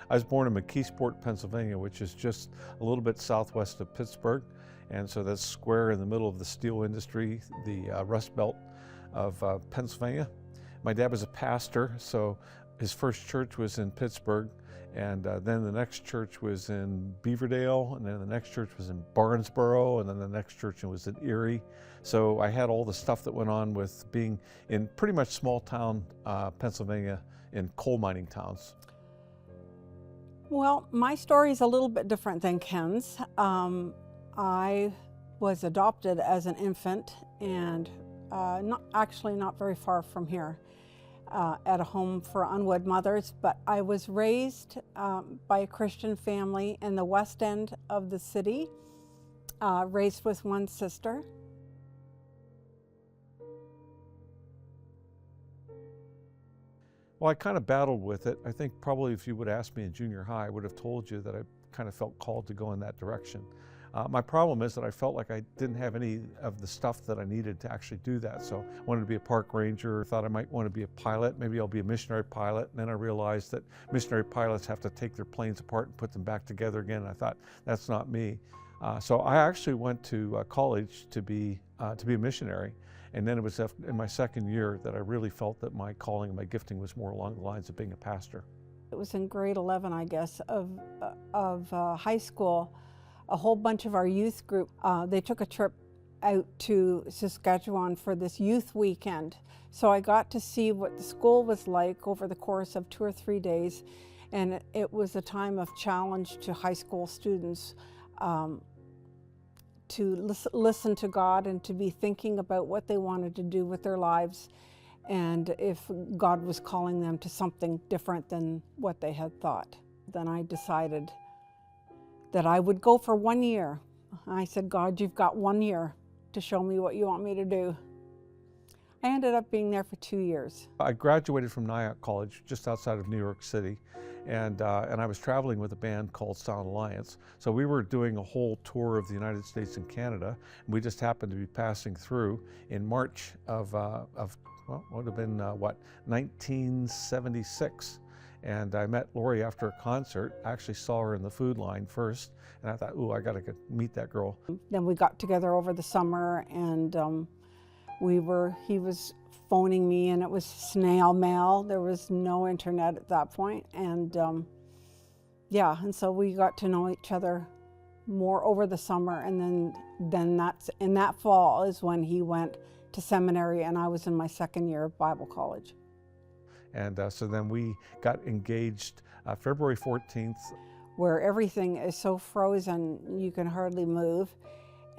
I was born in McKeesport, Pennsylvania, which is just a little bit southwest of Pittsburgh. And so that's square in the middle of the steel industry, the Rust Belt of Pennsylvania. My dad was a pastor, so his first church was in Pittsburgh, and then the next church was in Beaverdale, and then the next church was in Barnesboro, and then the next church was in Erie. So I had all the stuff that went on with being in pretty much small town Pennsylvania in coal mining towns. Well, my story is a little bit different than Ken's. I was adopted as an infant and not very far from here at a home for unwed mothers, but I was raised by a Christian family in the west end of the city, raised with one sister. Well, I kind of battled with it. I think probably if you would ask me in junior high, I would have told you that I kind of felt called to go in that direction. My problem is that I felt like I didn't have any of the stuff that I needed to actually do that. So I wanted to be a park ranger, thought I might want to be a pilot, maybe I'll be a missionary pilot. And then I realized that missionary pilots have to take their planes apart and put them back together again. And I thought, that's not me. So I actually went to college to be a missionary. And then it was in my second year that I really felt that my calling and my gifting was more along the lines of being a pastor. It was in grade 11, I guess, of high school. A whole bunch of our youth group, they took a trip out to Saskatchewan for this youth weekend. So I got to see what the school was like over the course of 2 or 3 days. And it was a time of challenge to high school students to listen to God and to be thinking about what they wanted to do with their lives and if God was calling them to something different than what they had thought. Then I decided that I would go for 1 year. I said, God, you've got 1 year to show me what you want me to do. I ended up being there for 2 years. I graduated from Nyack College just outside of New York City, and I was traveling with a band called Sound Alliance. So we were doing a whole tour of the United States and Canada, and we just happened to be passing through in March of well, it would have been, 1976. And I met Lori after a concert. I actually saw her in the food line first, and I thought, ooh, I gotta meet that girl. Then we got together over the summer, and he was phoning me, and it was snail mail. There was no internet at that point, and yeah, and so we got to know each other more over the summer, and then that's in that fall is when he went to seminary, and I was in my second year of Bible college. And so then we got engaged February 14th. Where everything is so frozen, you can hardly move.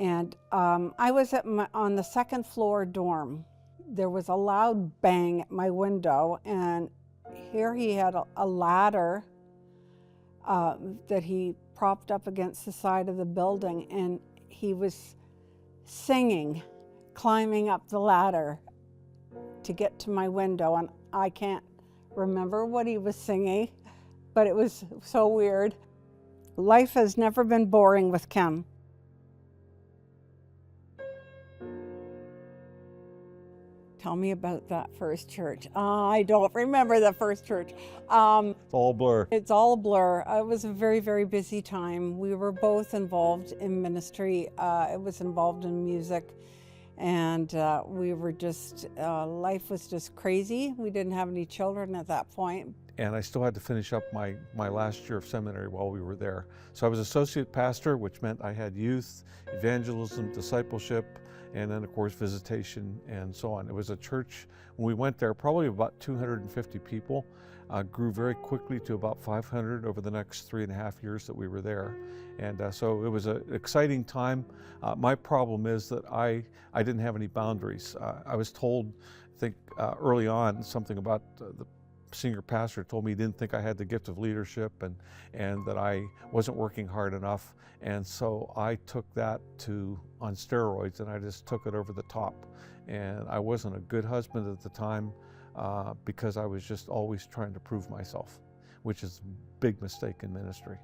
And I was on the second floor dorm. There was a loud bang at my window, and here he had a ladder that he propped up against the side of the building, and he was singing, climbing up the ladder to get to my window, and I can't remember what he was singing, but it was so weird. Life has never been boring with Ken. Tell me about that first church. I don't remember the first church. It's all a blur. It's all a blur. It was a very, very busy time. We were both involved in ministry. It was involved in music. And we were just, life was just crazy. We didn't have any children at that point. And I still had to finish up my last year of seminary while we were there. So I was associate pastor, which meant I had youth, evangelism, discipleship, and then of course visitation and so on. It was a church, when we went there, probably about 250 people, grew very quickly to about 500 over the next 3.5 years that we were there. And so it was an exciting time. My problem is that I didn't have any boundaries. I was told, I think early on, something about the senior pastor told me he didn't think I had the gift of leadership and that I wasn't working hard enough. And so I took that on steroids, and I just took it over the top. And I wasn't a good husband at the time because I was just always trying to prove myself, which is a big mistake in ministry.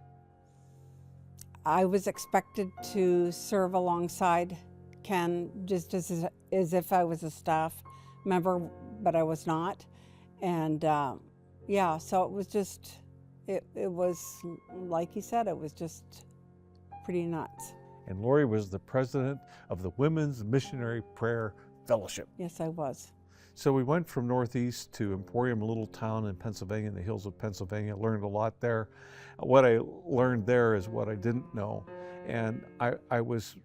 I was expected to serve alongside Ken just as if I was a staff member, but I was not. And yeah, so it was just It was, like you said, it was just pretty nuts. And Lori was the president of the Women's Missionary Prayer Fellowship. Yes, I was. So we went from Northeast to Emporium, a little town in Pennsylvania, in the hills of Pennsylvania. Learned a lot there. What I learned there is what I didn't know. And I was,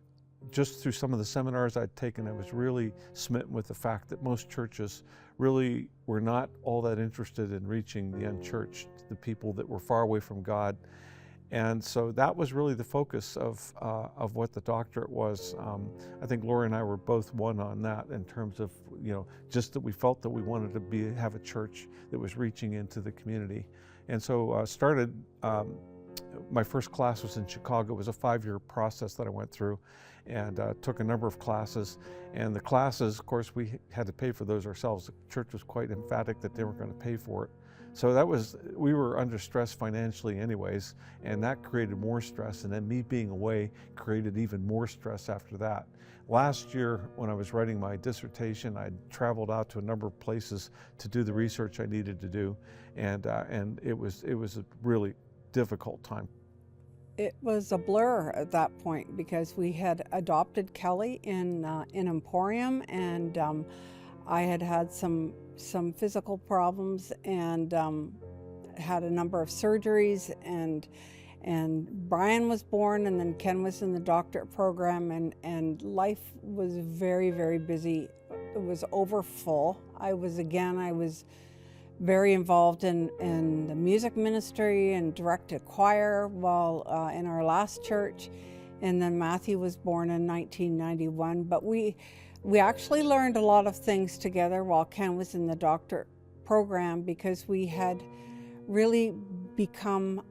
just through some of the seminars I'd taken, I was really smitten with the fact that most churches really were not all that interested in reaching the unchurched, the people that were far away from God. And so that was really the focus of what the doctorate was. I think Lori and I were both one on that in terms of, just that we felt that we wanted to have a church that was reaching into the community. And so my first class was in Chicago. It was a 5-year process that I went through, and took a number of classes. And the classes, of course, we had to pay for those ourselves. The church was quite emphatic that they weren't going to pay for it. So we were under stress financially anyways, and that created more stress. And then me being away created even more stress after that. Last year, when I was writing my dissertation, I traveled out to a number of places to do the research I needed to do, and it was a really difficult time. It was a blur at that point because we had adopted Kelly in Emporium, and I had some physical problems and had a number of surgeries, and Brian was born, and then Ken was in the doctorate program, and life was very, very busy. It was over full. I was very involved in the music ministry and directed choir while in our last church. And then Matthew was born in 1991. But we actually learned a lot of things together while Ken was in the doctorate program, because we had really become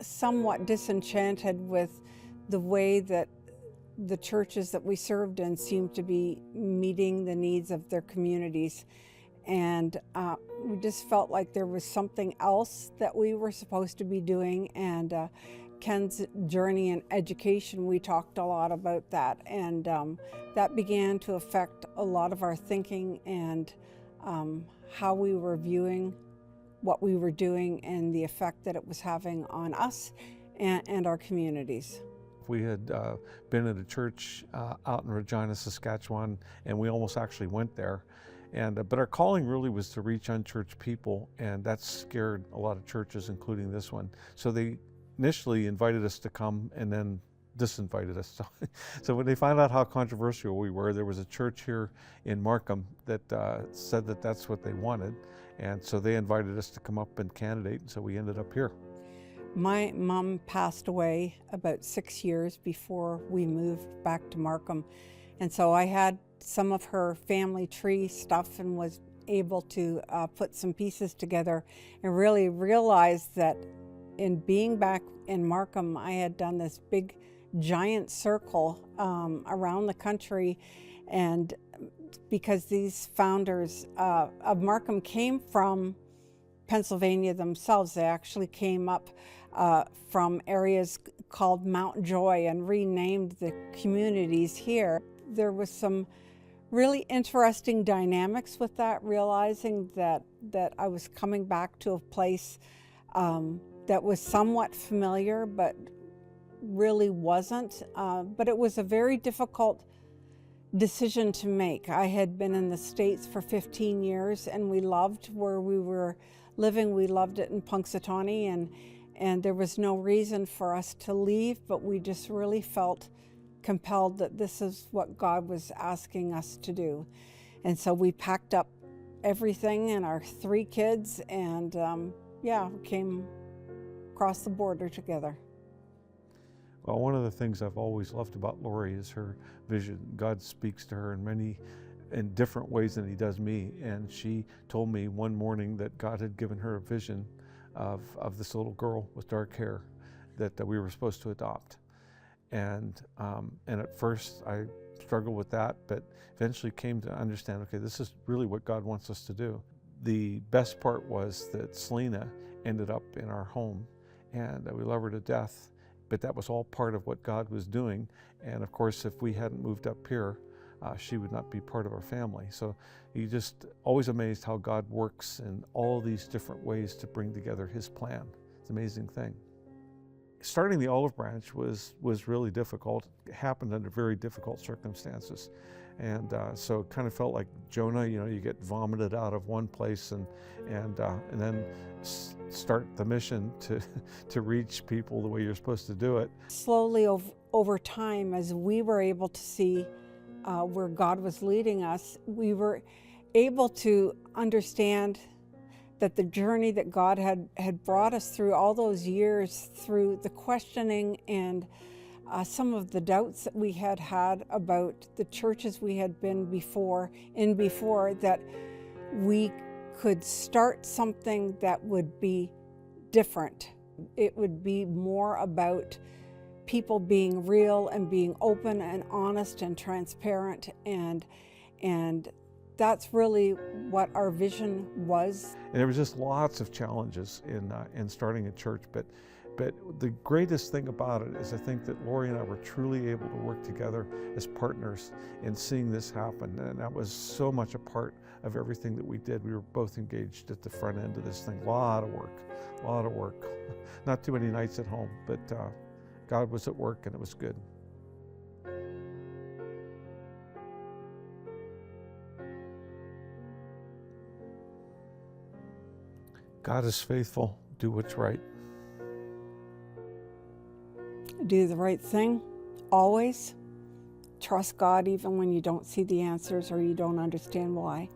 somewhat disenchanted with the way that the churches that we served in seemed to be meeting the needs of their communities. And we just felt like there was something else that we were supposed to be doing. And Ken's journey in education, we talked a lot about that. And that began to affect a lot of our thinking and how we were viewing what we were doing and the effect that it was having on us and our communities. We had been at a church out in Regina, Saskatchewan, and we almost actually went there. But our calling really was to reach unchurched people, and that scared a lot of churches, including this one. So they initially invited us to come and then disinvited us. So when they found out how controversial we were, there was a church here in Markham that said that that's what they wanted. And so they invited us to come up and candidate, and so we ended up here. My mom passed away about 6 years before we moved back to Markham. And so I had some of her family tree stuff and was able to put some pieces together and really realized that in being back in Markham, I had done this big giant circle around the country. And because these founders of Markham came from Pennsylvania themselves, they actually came up from areas called Mount Joy and renamed the communities here. There was some really interesting dynamics with that, realizing that I was coming back to a place that was somewhat familiar, but really wasn't. But it was a very difficult decision to make. I had been in the States for 15 years, and we loved where we were living. We loved it in Punxsutawney, and there was no reason for us to leave, but we just really felt compelled that this is what God was asking us to do. And so we packed up everything and our 3 kids, and we came across the border together. Well, one of the things I've always loved about Lori is her vision. God speaks to her in different ways than he does me. And she told me one morning that God had given her a vision of this little girl with dark hair that we were supposed to adopt. And at first I struggled with that, but eventually came to understand, okay, this is really what God wants us to do. The best part was that Selena ended up in our home, and we love her to death, but that was all part of what God was doing. And of course, if we hadn't moved up here, she would not be part of our family. So you just always amazed how God works in all these different ways to bring together his plan. It's an amazing thing. Starting the Olive Branch was really difficult. It happened under very difficult circumstances. And so it kind of felt like Jonah, you get vomited out of one place and then start the mission to reach people the way you're supposed to do it. Slowly over time, as we were able to see where God was leading us, we were able to understand that the journey that God had brought us through all those years, through the questioning and some of the doubts that we had about the churches we had been before, that we could start something that would be different. It would be more about people being real and being open and honest and transparent, and that's really what our vision was. And there was just lots of challenges in starting a church, but the greatest thing about it is I think that Lori and I were truly able to work together as partners in seeing this happen, and that was so much a part of everything that we did. We were both engaged at the front end of this thing. A lot of work. Not too many nights at home, but God was at work and it was good. God is faithful. Do what's right. Do the right thing, always. Trust God even when you don't see the answers or you don't understand why.